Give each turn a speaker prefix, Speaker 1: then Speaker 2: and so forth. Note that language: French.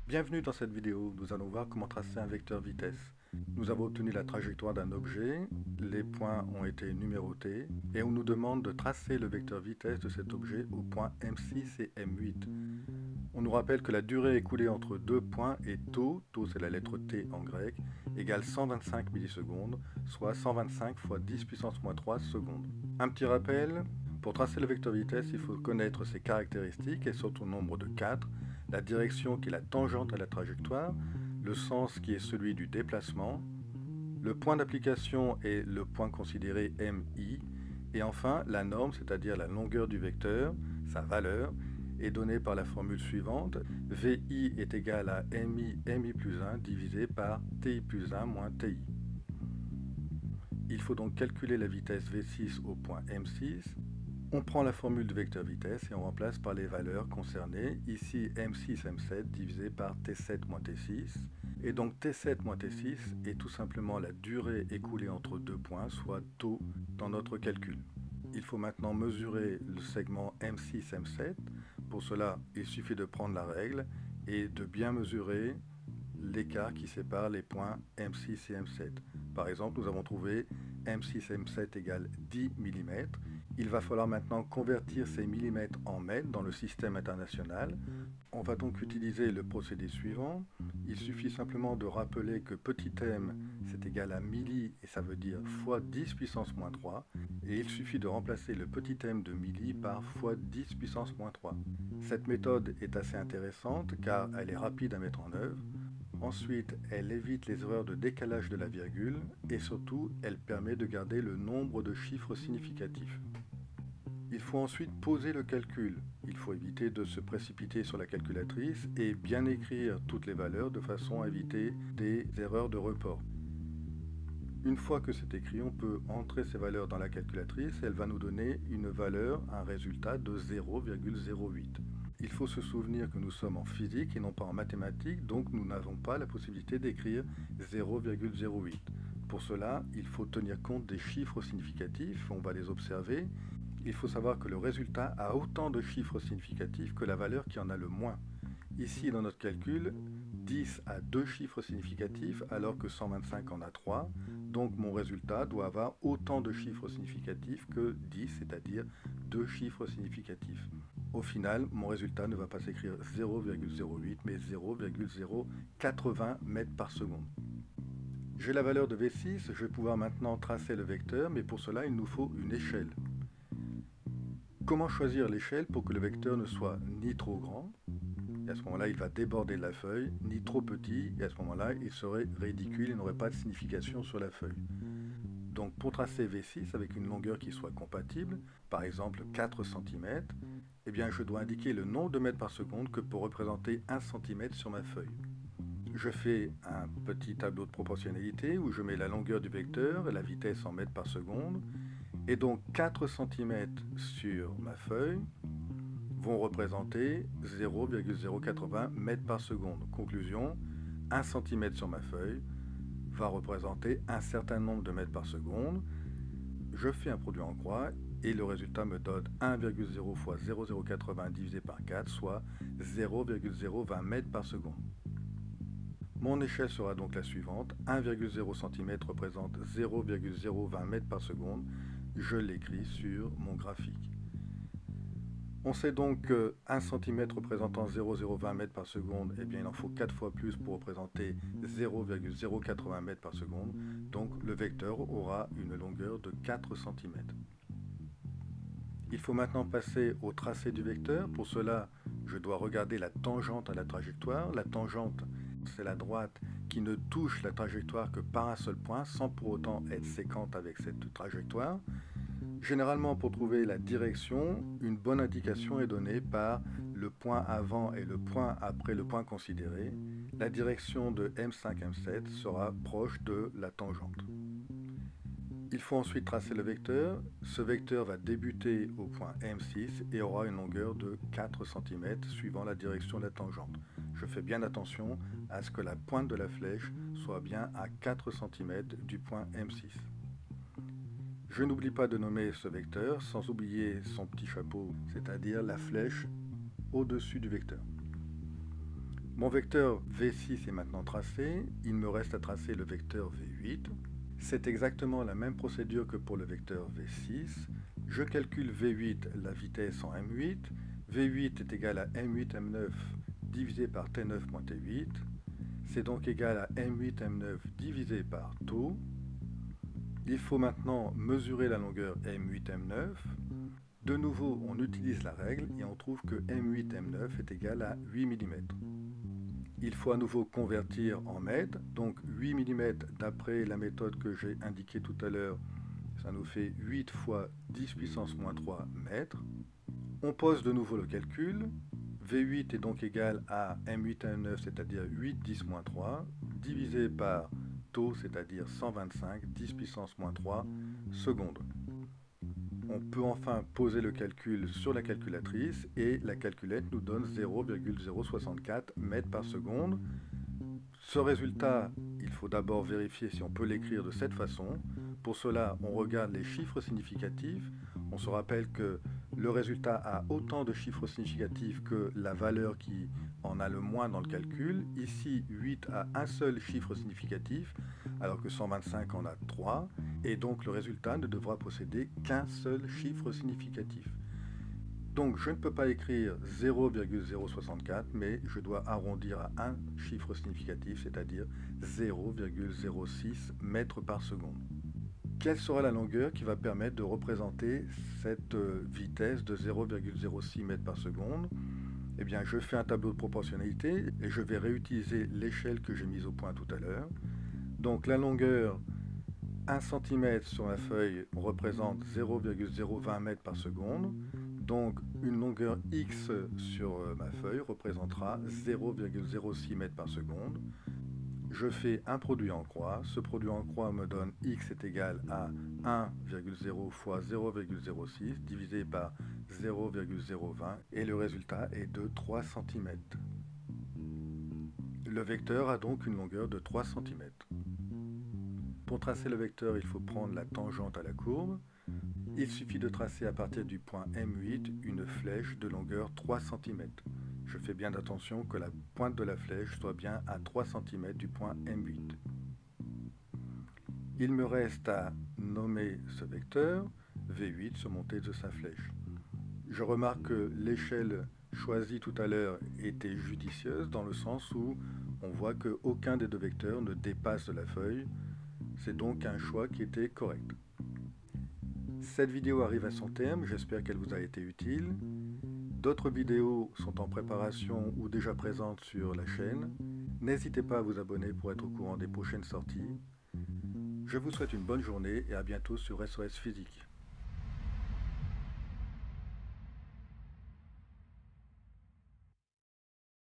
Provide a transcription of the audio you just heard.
Speaker 1: Bienvenue dans cette vidéo, nous allons voir comment tracer un vecteur vitesse. Nous avons obtenu la trajectoire d'un objet, les points ont été numérotés et on nous demande de tracer le vecteur vitesse de cet objet aux points M6 et M8. On nous rappelle que la durée écoulée entre deux points est tau c'est la lettre T en grec, égale 125 millisecondes, soit 125 fois 10 puissance moins 3 secondes. Un petit rappel, pour tracer le vecteur vitesse, il faut connaître ses caractéristiques, elles sont au nombre de 4, la direction qui est la tangente à la trajectoire, le sens qui est celui du déplacement, le point d'application est le point considéré MI, et enfin la norme, c'est-à-dire la longueur du vecteur, sa valeur, est donnée par la formule suivante, VI est égal à MI plus 1 divisé par TI plus 1 moins TI. Il faut donc calculer la vitesse V6 au point M6. On prend la formule du vecteur vitesse et on remplace par les valeurs concernées. Ici, M6, M7 divisé par T7 moins T6. Et donc T7 moins T6 est tout simplement la durée écoulée entre deux points, soit tau dans notre calcul. Il faut maintenant mesurer le segment M6, M7. Pour cela, il suffit de prendre la règle et de bien mesurer l'écart qui sépare les points M6 et M7. Par exemple, nous avons trouvé M6 M7 égale 10 mm. Il va falloir maintenant convertir ces millimètres en mètres dans le système international. On va donc utiliser le procédé suivant. Il suffit simplement de rappeler que petit m c'est égal à milli et ça veut dire fois 10 puissance moins 3. Et il suffit de remplacer le petit m de milli par fois 10 puissance moins 3. Cette méthode est assez intéressante car elle est rapide à mettre en œuvre. Ensuite, elle évite les erreurs de décalage de la virgule et surtout, elle permet de garder le nombre de chiffres significatifs. Il faut ensuite poser le calcul. Il faut éviter de se précipiter sur la calculatrice et bien écrire toutes les valeurs de façon à éviter des erreurs de report. Une fois que c'est écrit, on peut entrer ces valeurs dans la calculatrice et elle va nous donner une valeur, un résultat de 0,08. Il faut se souvenir que nous sommes en physique et non pas en mathématiques, donc nous n'avons pas la possibilité d'écrire 0,08. Pour cela, il faut tenir compte des chiffres significatifs, on va les observer. Il faut savoir que le résultat a autant de chiffres significatifs que la valeur qui en a le moins. Ici, dans notre calcul, 10 a 2 chiffres significatifs alors que 125 en a 3. Donc mon résultat doit avoir autant de chiffres significatifs que 10, c'est-à-dire 2 chiffres significatifs. Au final, mon résultat ne va pas s'écrire 0,08 mais 0,080 mètres par seconde. J'ai la valeur de V6, je vais pouvoir maintenant tracer le vecteur, mais pour cela il nous faut une échelle. Comment choisir l'échelle pour que le vecteur ne soit ni trop grand, et à ce moment-là il va déborder de la feuille, ni trop petit, et à ce moment-là il serait ridicule, il n'aurait pas de signification sur la feuille. Donc pour tracer V6 avec une longueur qui soit compatible, par exemple 4 cm, eh bien je dois indiquer le nombre de mètres par seconde que peut représenter 1 cm sur ma feuille. Je fais un petit tableau de proportionnalité où je mets la longueur du vecteur et la vitesse en mètres par seconde, et donc 4 cm sur ma feuille vont représenter 0,080 mètres par seconde. Conclusion, 1 cm sur ma feuille va représenter un certain nombre de mètres par seconde. Je fais un produit en croix et le résultat me donne 1,0 fois 0,080 divisé par 4, soit 0,020 mètres par seconde. Mon échelle sera donc la suivante, 1,0 cm représente 0,020 mètres par seconde. Je l'écris sur mon graphique. On sait donc que 1 cm représentant 0,020 mètres par seconde, eh bien il en faut 4 fois plus pour représenter 0,080 mètres par seconde. Donc le vecteur aura une longueur de 4 cm. Il faut maintenant passer au tracé du vecteur. Pour cela, je dois regarder la tangente à la trajectoire. La tangente, c'est la droite qui ne touche la trajectoire que par un seul point, sans pour autant être séquente avec cette trajectoire. Généralement, pour trouver la direction, une bonne indication est donnée par le point avant et le point après le point considéré. La direction de M5, M7 sera proche de la tangente. Il faut ensuite tracer le vecteur. Ce vecteur va débuter au point M6 et aura une longueur de 4 cm suivant la direction de la tangente. Je fais bien attention à ce que la pointe de la flèche soit bien à 4 cm du point M6. Je n'oublie pas de nommer ce vecteur sans oublier son petit chapeau, c'est-à-dire la flèche au-dessus du vecteur. Mon vecteur V6 est maintenant tracé, il me reste à tracer le vecteur V8. C'est exactement la même procédure que pour le vecteur V6. Je calcule V8, la vitesse en M8. V8 est égal à M8 M9 divisé par T9 moins T8. C'est donc égal à M8 M9 divisé par tau. Il faut maintenant mesurer la longueur M8 M9. De nouveau, on utilise la règle et on trouve que M8 M9 est égal à 8 mm. Il faut à nouveau convertir en mètres, donc 8 mm d'après la méthode que j'ai indiquée tout à l'heure, ça nous fait 8 fois 10 puissance moins 3 mètres. On pose de nouveau le calcul, V8 est donc égal à M8 M9, c'est-à-dire 8 10 moins 3, divisé par tau, c'est-à-dire 125 10 puissance moins 3 secondes. On peut enfin poser le calcul sur la calculatrice et la calculette nous donne 0,064 mètres par seconde. Ce résultat, il faut d'abord vérifier si on peut l'écrire de cette façon. Pour cela, on regarde les chiffres significatifs. On se rappelle que le résultat a autant de chiffres significatifs que la valeur qui en a le moins dans le calcul. Ici, 8 a un seul chiffre significatif, alors que 125 en a 3. Et donc le résultat ne devra posséder qu'un seul chiffre significatif. Donc je ne peux pas écrire 0,064, mais je dois arrondir à un chiffre significatif, c'est-à-dire 0,06 mètres par seconde. Quelle sera la longueur qui va permettre de représenter cette vitesse de 0,06 mètres par seconde? Eh bien, je fais un tableau de proportionnalité et je vais réutiliser l'échelle que j'ai mise au point tout à l'heure. Donc la longueur 1 cm sur ma feuille représente 0,020 mètres par seconde. Donc une longueur x sur ma feuille représentera 0,06 mètres par seconde. Je fais un produit en croix. Ce produit en croix me donne x est égal à 1,0 fois 0,06 divisé par 0,020 et le résultat est de 3 cm. Le vecteur a donc une longueur de 3 cm. Pour tracer le vecteur, il faut prendre la tangente à la courbe. Il suffit de tracer à partir du point M8 une flèche de longueur 3 cm. Je fais bien attention que la pointe de la flèche soit bien à 3 cm du point M8. Il me reste à nommer ce vecteur V8 surmonté de sa flèche. Je remarque que l'échelle choisie tout à l'heure était judicieuse dans le sens où on voit qu'aucun des deux vecteurs ne dépasse la feuille. C'est donc un choix qui était correct. Cette vidéo arrive à son terme, j'espère qu'elle vous a été utile. D'autres vidéos sont en préparation ou déjà présentes sur la chaîne. N'hésitez pas à vous abonner pour être au courant des prochaines sorties. Je vous souhaite une bonne journée et à bientôt sur SOS Physique.